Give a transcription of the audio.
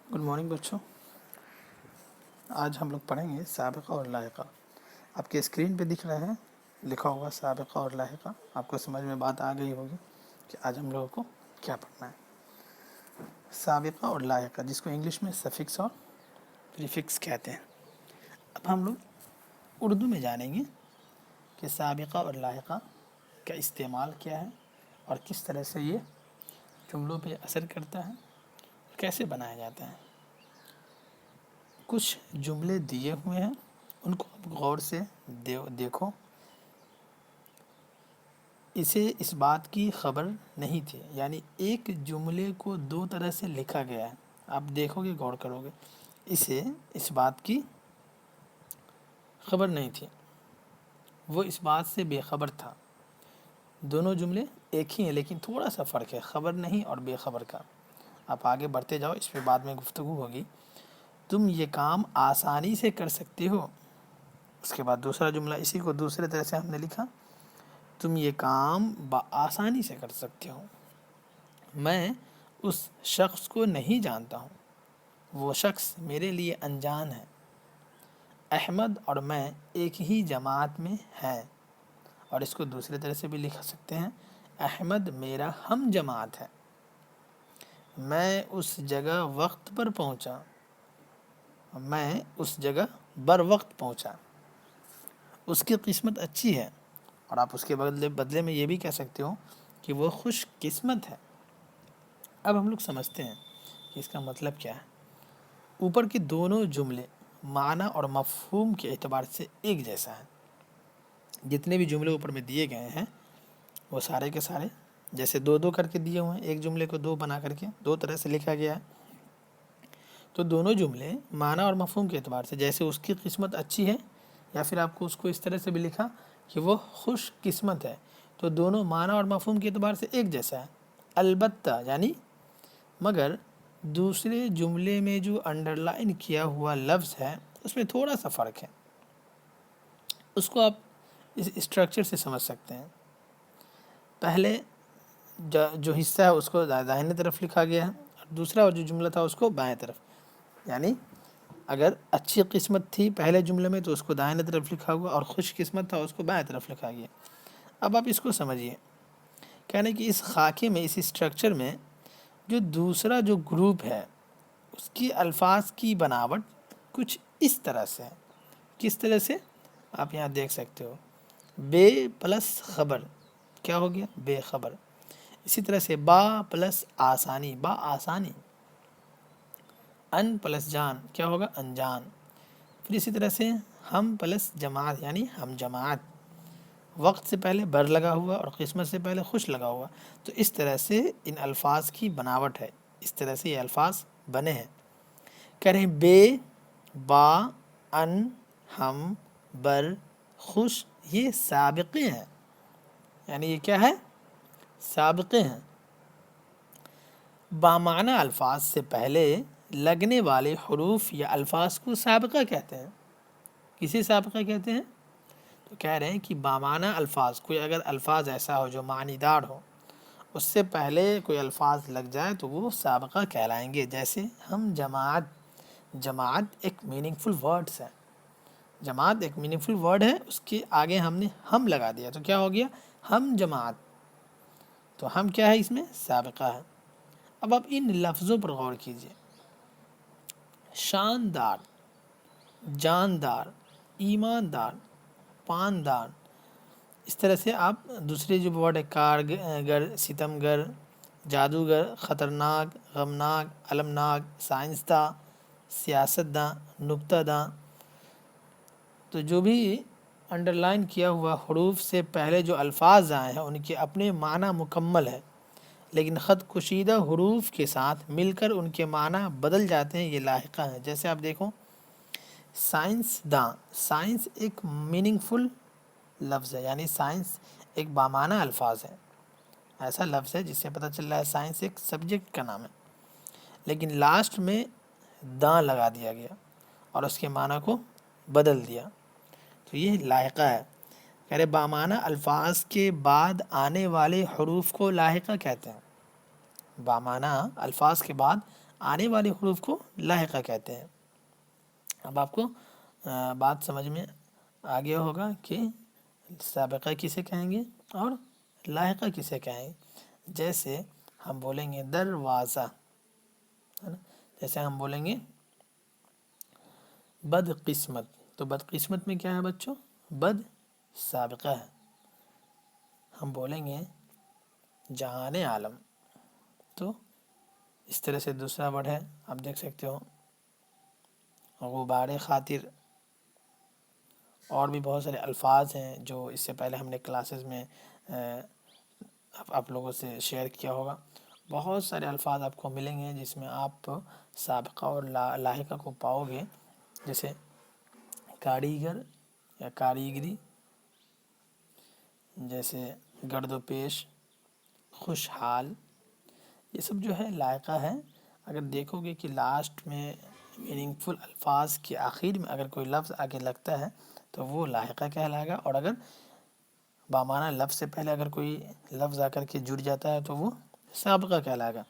Good morning بچوں. آج ہم لوگ پڑھیں گے سابقہ اور لاحقہ. آپ کے اسکرین پہ دکھ رہے ہیں لکھا ہوگا سابقہ اور لاحقہ. آپ کو سمجھ میں بات آ گئی ہوگی کہ آج ہم لوگوں کو کیا پڑھنا ہے. سابقہ اور لاحقہ جس کو انگلش میں سفکس اور پریفکس کہتے ہیں. اب ہم لوگ اردو میں جانیں گے کہ سابقہ اور لاحقہ کا استعمال کیا ہے اور کس طرح سے یہ جملوں پہ اثر کرتا ہے اور کیسے بنایا جاتا ہے. کچھ جملے دیے ہوئے ہیں، ان کو آپ غور سے دیکھو. اسے اس بات کی خبر نہیں تھی، یعنی ایک جملے کو دو طرح سے لکھا گیا ہے. آپ دیکھو گے، غور کرو گے. اسے اس بات کی خبر نہیں تھی، وہ اس بات سے بے خبر تھا. دونوں جملے ایک ہی ہیں لیکن تھوڑا سا فرق ہے خبر نہیں اور بے خبر کا. آپ آگے بڑھتے جاؤ، اس پہ بعد میں گفتگو ہوگی. تم یہ کام آسانی سے کر سکتے ہو. اس کے بعد دوسرا جملہ اسی کو دوسرے طرح سے ہم نے لکھا. تم یہ کام آسانی سے کر سکتے ہو. میں اس شخص کو نہیں جانتا ہوں، وہ شخص میرے لیے انجان ہے. احمد اور میں ایک ہی جماعت میں ہیں. اور اس کو دوسرے طرح سے بھی لکھ سکتے ہیں. احمد میرا ہم جماعت ہے. میں اس جگہ وقت پر پہنچا. میں اس جگہ بر وقت پہنچا. اس کی قسمت اچھی ہے. اور آپ اس کے بدلے میں یہ بھی کہہ سکتے ہو کہ وہ خوش قسمت ہے. اب ہم لوگ سمجھتے ہیں کہ اس کا مطلب کیا ہے. اوپر کے دونوں جملے معنی اور مفہوم کے اعتبار سے ایک جیسا ہے. جتنے بھی جملے اوپر میں دیے گئے ہیں وہ سارے کے سارے جیسے دو دو کر کے دیے ہوئے ہیں، ایک جملے کو دو بنا کر کے دو طرح سے لکھا گیا ہے. تو دونوں جملے معنی اور مفہوم کے اعتبار سے جیسے اس کی قسمت اچھی ہے، یا پھر آپ کو اس کو اس طرح سے بھی لکھا کہ وہ خوش قسمت ہے. تو دونوں معنی اور مفہوم کے اعتبار سے ایک جیسا ہے. البتہ یعنی مگر دوسرے جملے میں جو انڈر لائن کیا ہوا لفظ ہے اس میں تھوڑا سا فرق ہے. اس کو آپ اس اسٹرکچر سے سمجھ سکتے ہیں. پہلے جو حصہ ہے اس کو داہنے طرف لکھا گیا ہے، اور دوسرا جو جملہ تھا اس کو بائیں طرف. یعنی اگر اچھی قسمت تھی پہلے جملے میں تو اس کو دائیں طرف لکھا ہوا، اور خوش قسمت تھا اس کو بائیں طرف لکھا گیا. اب آپ اس کو سمجھیے. کہنے کہ اس خاکے میں، اس اسٹرکچر میں جو دوسرا جو گروپ ہے اس کی الفاظ کی بناوٹ کچھ اس طرح سے ہے. کس طرح سے آپ یہاں دیکھ سکتے ہو. بے پلس خبر کیا ہو گیا؟ بے خبر. اسی طرح سے با پلس آسانی، با آسانی. ان پلس جان کیا ہوگا؟ انجان. پھر اسی طرح سے ہم پلس جماعت یعنی ہم جماعت. وقت سے پہلے بر لگا ہوا اور قسمت سے پہلے خوش لگا ہوا. تو اس طرح سے ان الفاظ کی بناوٹ ہے، اس طرح سے یہ الفاظ بنے ہیں. کہہ رہے ہیں بے، با، ان، ہم، بر، خوش یہ سابقے ہیں. یعنی یہ کیا ہے؟ سابقے ہیں. بامعنی الفاظ سے پہلے لگنے والے حروف یا الفاظ کو سابقہ کہتے ہیں. کسی سابقہ کہتے ہیں؟ تو کہہ رہے ہیں کہ بامعنی الفاظ، کوئی اگر الفاظ ایسا ہو جو معنی دار ہو، اس سے پہلے کوئی الفاظ لگ جائے تو وہ سابقہ کہلائیں گے. جیسے ہم جماعت. جماعت ایک میننگ فل ورڈس ہے. جماعت ایک میننگ فل ورڈ ہے، اس کے آگے ہم نے ہم لگا دیا تو کیا ہو گیا؟ ہم جماعت. تو ہم کیا ہے؟ اس میں سابقہ ہے. اب آپ ان لفظوں پر غور کیجئے. شاندار، جاندار، ایماندار، پاندار. اس طرح سے آپ دوسرے جو ورڈ ہے کارگر، ستمگر، جادوگر، خطرناک، غمناک، المناک، سائنسداں، سیاستداں، نکتہ داں. تو جو بھی انڈر لائن کیا ہوا حروف سے پہلے جو الفاظ آئے ہیں ان کے اپنے معنی مکمل ہے، لیکن خط کشیدہ حروف کے ساتھ مل کر ان کے معنی بدل جاتے ہیں، یہ لاحقہ ہے. جیسے آپ دیکھو سائنس داں. سائنس ایک میننگ فل لفظ ہے، یعنی سائنس ایک بامعنی الفاظ ہے. ایسا لفظ ہے جس سے پتہ چل رہا ہے سائنس ایک سبجیکٹ کا نام ہے، لیکن لاسٹ میں داں لگا دیا گیا اور اس کے معنی کو بدل دیا. تو یہ لاحقہ ہے. کہہ رہے بامعنی الفاظ کے بعد آنے والے حروف کو لاحقہ کہتے ہیں. بامعنی الفاظ کے بعد آنے والے حروف کو لاحقہ کہتے ہیں۔ اب آپ کو بات سمجھ میں آ گیا ہوگا کہ سابقہ کسے کہیں گے اور لاحقہ کسے کہیں گے۔ جیسے ہم بولیں گے دروازہ، ہے نا، جیسے ہم بولیں گے بد قسمت، تو بد قسمت میں کیا ہے بچوں؟ بد سابقہ ہے۔ ہم بولیں گے جہان عالم، تو اس طرح سے دوسرا ورڈ ہے، آپ دیکھ سکتے ہو غبار خاطر، اور بھی بہت سارے الفاظ ہیں جو اس سے پہلے ہم نے کلاسز میں آپ لوگوں سے شیئر کیا ہوگا۔ بہت سارے الفاظ آپ کو ملیں گے جس میں آپ سابقہ اور لاحقہ کو پاؤ گے، جیسے کاریگر یا کاریگری، جیسے گرد و پیش، خوشحال، یہ سب جو ہے لاحقہ ہے۔ اگر دیکھو گے کہ لاسٹ میں میننگ فل الفاظ کے آخر میں اگر کوئی لفظ آگے لگتا ہے تو وہ لاحقہ کہلائے گا، اور اگر بامعنی لفظ سے پہلے اگر کوئی لفظ آ کر کے جڑ جاتا ہے تو وہ سابقہ کہلائے گا۔